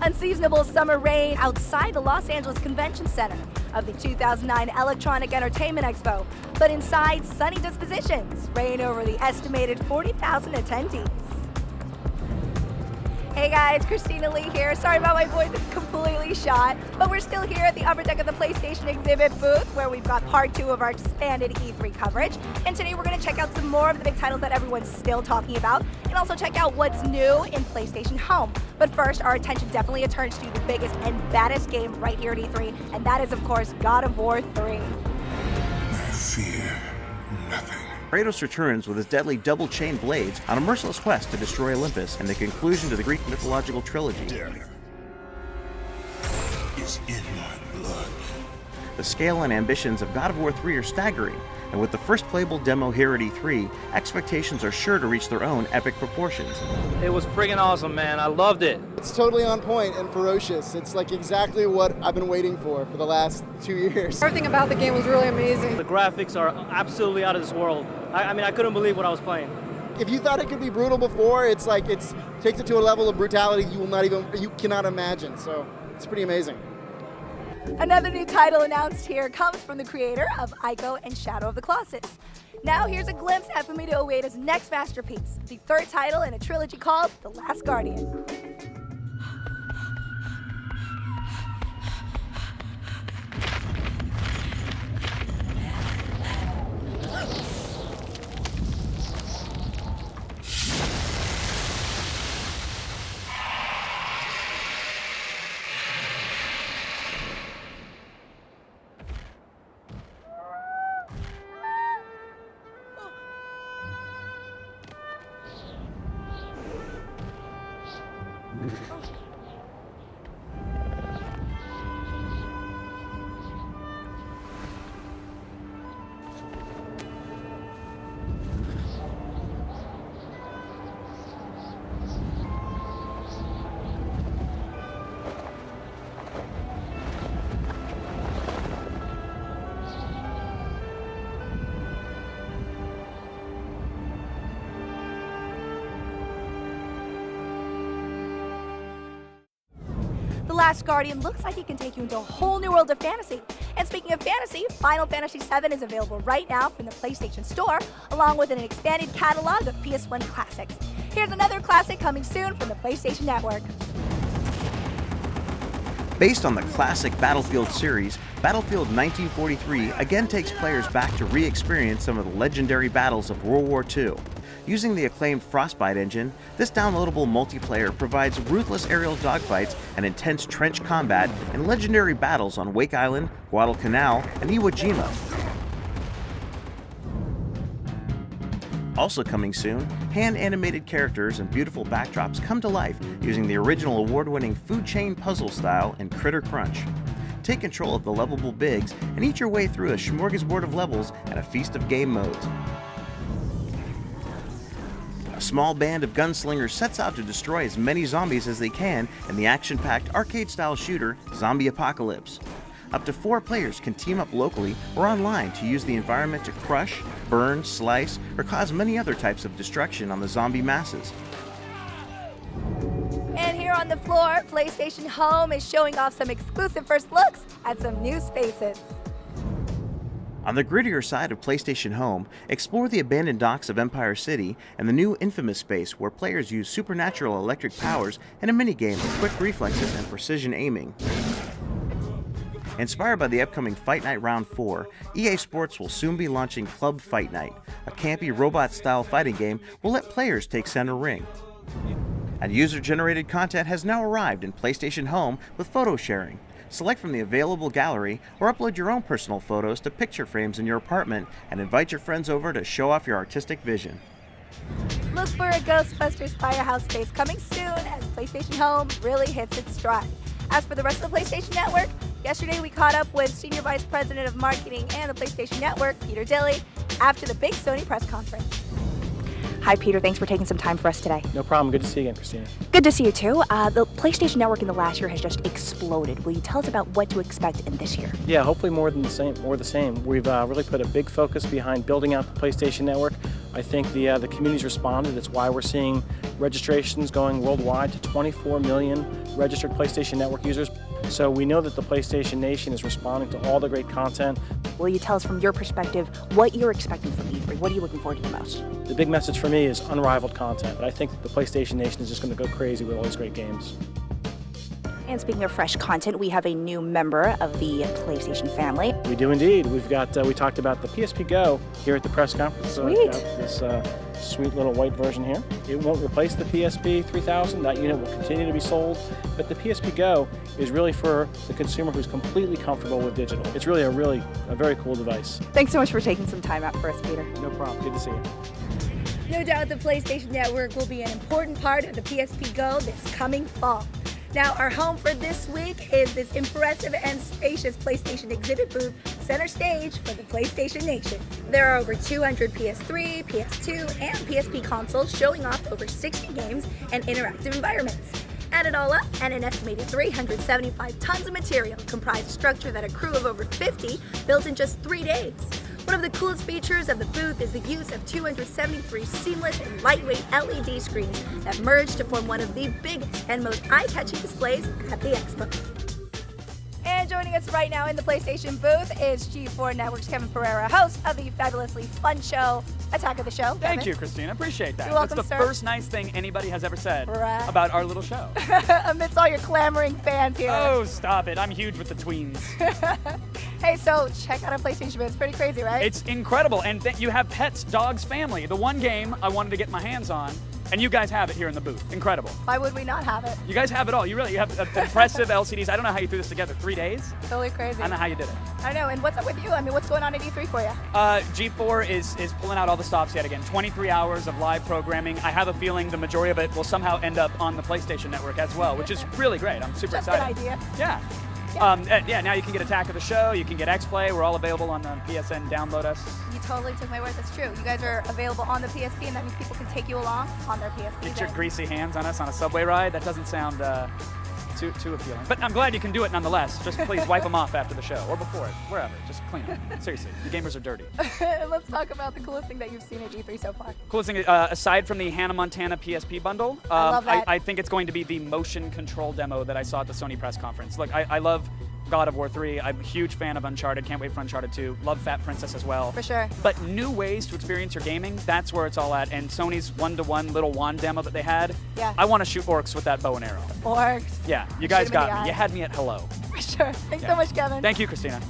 unseasonable summer rain outside the Los Angeles Convention Center of the 2009 Electronic Entertainment Expo, but inside, sunny dispositions reign over the estimated 40,000 attendees. Hey guys, Christina Lee here. Sorry about my voice, it's completely shot, but we're still here at the upper deck of the PlayStation exhibit booth where we've got part 2 of our expanded E3 coverage. And today we're going to check out some more of the big titles that everyone's still talking about, and also check out what's new in PlayStation Home. But first, our attention definitely turns to the biggest and baddest game right here at E3, and that is, of course, God of War 3. I fear nothing. Kratos returns with his deadly double-chain blades on a merciless quest to destroy Olympus and the conclusion to the Greek mythological trilogy. Death is in my blood. The scale and ambitions of God of War 3 are staggering, and with the first playable demo here at E3, expectations are sure to reach their own epic proportions. It was friggin' awesome, man. I loved it. It's totally on point and ferocious. It's like exactly what I've been waiting for the last 2 years. Everything about the game was really amazing. The graphics are absolutely out of this world. I mean, I couldn't believe what I was playing. If you thought it could be brutal before, it's like takes it to a level of brutality you cannot imagine. So it's pretty amazing. Another new title announced here comes from the creator of Ico and Shadow of the Colossus. Now here's a glimpse at Fumito Ueda's next masterpiece, the third title in a trilogy called The Last Guardian. The Last Guardian looks like it can take you into a whole new world of fantasy. And speaking of fantasy, Final Fantasy VII is available right now from the PlayStation Store, along with an expanded catalog of PS1 classics. Here's another classic coming soon from the PlayStation Network. Based on the classic Battlefield series, Battlefield 1943 again takes players back to re-experience some of the legendary battles of World War II. Using the acclaimed Frostbite engine, this downloadable multiplayer provides ruthless aerial dogfights and intense trench combat in legendary battles on Wake Island, Guadalcanal, and Iwo Jima. Also coming soon, hand-animated characters and beautiful backdrops come to life using the original award-winning food chain puzzle style in Critter Crunch. Take control of the lovable bigs and eat your way through a smorgasbord of levels and a feast of game modes. A small band of gunslingers sets out to destroy as many zombies as they can in the action-packed arcade-style shooter Zombie Apocalypse. Up to 4 players can team up locally or online to use the environment to crush, burn, slice, or cause many other types of destruction on the zombie masses. And here on the floor, PlayStation Home is showing off some exclusive first looks at some new spaces. On the grittier side of PlayStation Home, explore the abandoned docks of Empire City and the new Infamous space where players use supernatural electric powers in a minigame with quick reflexes and precision aiming. Inspired by the upcoming Fight Night Round 4, EA Sports will soon be launching Club Fight Night, a campy robot-style fighting game will let players take center ring. And user-generated content has now arrived in PlayStation Home with photo sharing. Select from the available gallery or upload your own personal photos to picture frames in your apartment and invite your friends over to show off your artistic vision. Look for a Ghostbusters Firehouse space coming soon as PlayStation Home really hits its stride. As for the rest of the PlayStation Network, yesterday we caught up with Senior Vice President of Marketing and the PlayStation Network, Peter Dilley, after the big Sony press conference. Hi, Peter. Thanks for taking some time for us today. No problem. Good to see you again, Christina. Good to see you, too. The PlayStation Network in the last year has just exploded. Will you tell us about what to expect in this year? Yeah, hopefully more the same. We've really put a big focus behind building out the PlayStation Network. I think the community's responded. That's why we're seeing registrations going worldwide to 24 million registered PlayStation Network users. So we know that the PlayStation Nation is responding to all the great content. Will you tell us from your perspective what you're expecting from E3? What are you looking forward to the most? The big message for me is unrivaled content, but I think that the PlayStation Nation is just going to go crazy with all these great games. And speaking of fresh content, we have a new member of the PlayStation family. We do indeed. We've got, we talked about the PSP Go here at the press conference. Sweet. We've got this sweet little white version here. It won't replace the PSP 3000. That unit will continue to be sold. But the PSP Go is really for the consumer who's completely comfortable with digital. It's really a very cool device. Thanks so much for taking some time out for us, Peter. No problem. Good to see you. No doubt the PlayStation Network will be an important part of the PSP Go this coming fall. Now, our home for this week is this impressive and spacious PlayStation exhibit booth, center stage for the PlayStation Nation. There are over 200 PS3, PS2, and PSP consoles showing off over 60 games and interactive environments. Add it all up, and an estimated 375 tons of material comprise a structure that a crew of over 50 built in just 3 days. One of the coolest features of the booth is the use of 273 seamless and lightweight LED screens that merge to form one of the biggest and most eye-catching displays at the expo. And joining us right now in the PlayStation booth is G4 Network's Kevin Pereira, host of the fabulously fun show, Attack of the Show. Thank you, Christina. Appreciate that. You're welcome, That's the sir. first nice thing anybody has ever said Right. about our little show. Amidst all your clamoring fans here. Oh, stop it. I'm huge with the tweens. Hey, so check out our PlayStation booth. It's pretty crazy, right? It's incredible. And you have pets, dogs, family. The one game I wanted to get my hands on, and you guys have it here in the booth. Incredible. Why would we not have it? You guys have it all. You have impressive LCDs. I don't know how you threw this together. 3 days? Totally crazy. I don't know how you did it. I know. And what's up with you? I mean, what's going on at E3 for you? G4 is pulling out all the stops yet again. 23 hours of live programming. I have a feeling the majority of it will somehow end up on the PlayStation Network as well, which is really great. I'm super Just excited. an idea. Yeah. Yeah. Now you can get Attack of the Show, you can get X-Play. We're all available on the PSN. Download us. You totally took my word. That's true. You guys are available on the PSP, and that means people can take you along on their PSP. Get your then. greasy hands on us on a subway ride. That doesn't sound too appealing. But I'm glad you can do it nonetheless. Just please wipe them off after the show or before it, wherever. Just clean them. Seriously, the gamers are dirty. Let's talk about the coolest thing that you've seen at E3 so far. Coolest thing, aside from the Hannah Montana PSP bundle, I love that. I think it's going to be the motion control demo that I saw at the Sony press conference. Look, I love God of War 3. I'm a huge fan of Uncharted. Can't wait for Uncharted 2. Love Fat Princess as well. For sure. But new ways to experience your gaming, that's where it's all at. And Sony's one-to-one little wand demo that they had, Yeah. I want to shoot orcs with that bow and arrow. Orcs. Yeah, you guys Shoot 'em in got the me. You eye. had me at hello. For sure. Thanks Yeah. so much, Kevin. Thank you, Christina.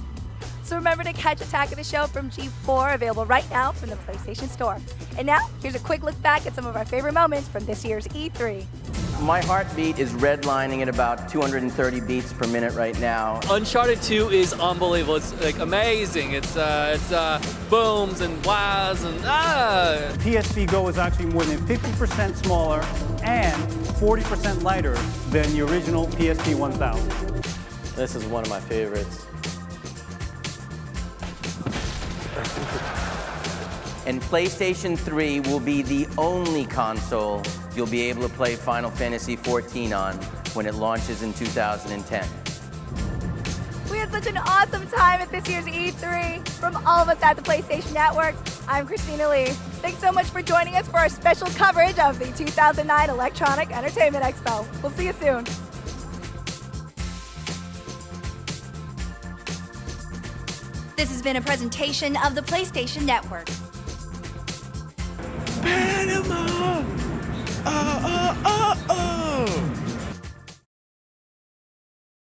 So remember to catch Attack of the Show from G4, available right now from the PlayStation Store. And now, here's a quick look back at some of our favorite moments from this year's E3. My heartbeat is redlining at about 230 beats per minute right now. Uncharted 2 is unbelievable. It's like amazing. It's booms and wows and PSP Go is actually more than 50% smaller and 40% lighter than the original PSP 1000. This is one of my favorites. And PlayStation 3 will be the only console you'll be able to play Final Fantasy XIV on when it launches in 2010. We had such an awesome time at this year's E3. From all of us at the PlayStation Network, I'm Christina Lee. Thanks so much for joining us for our special coverage of the 2009 Electronic Entertainment Expo. We'll see you soon. This has been a presentation of the PlayStation Network.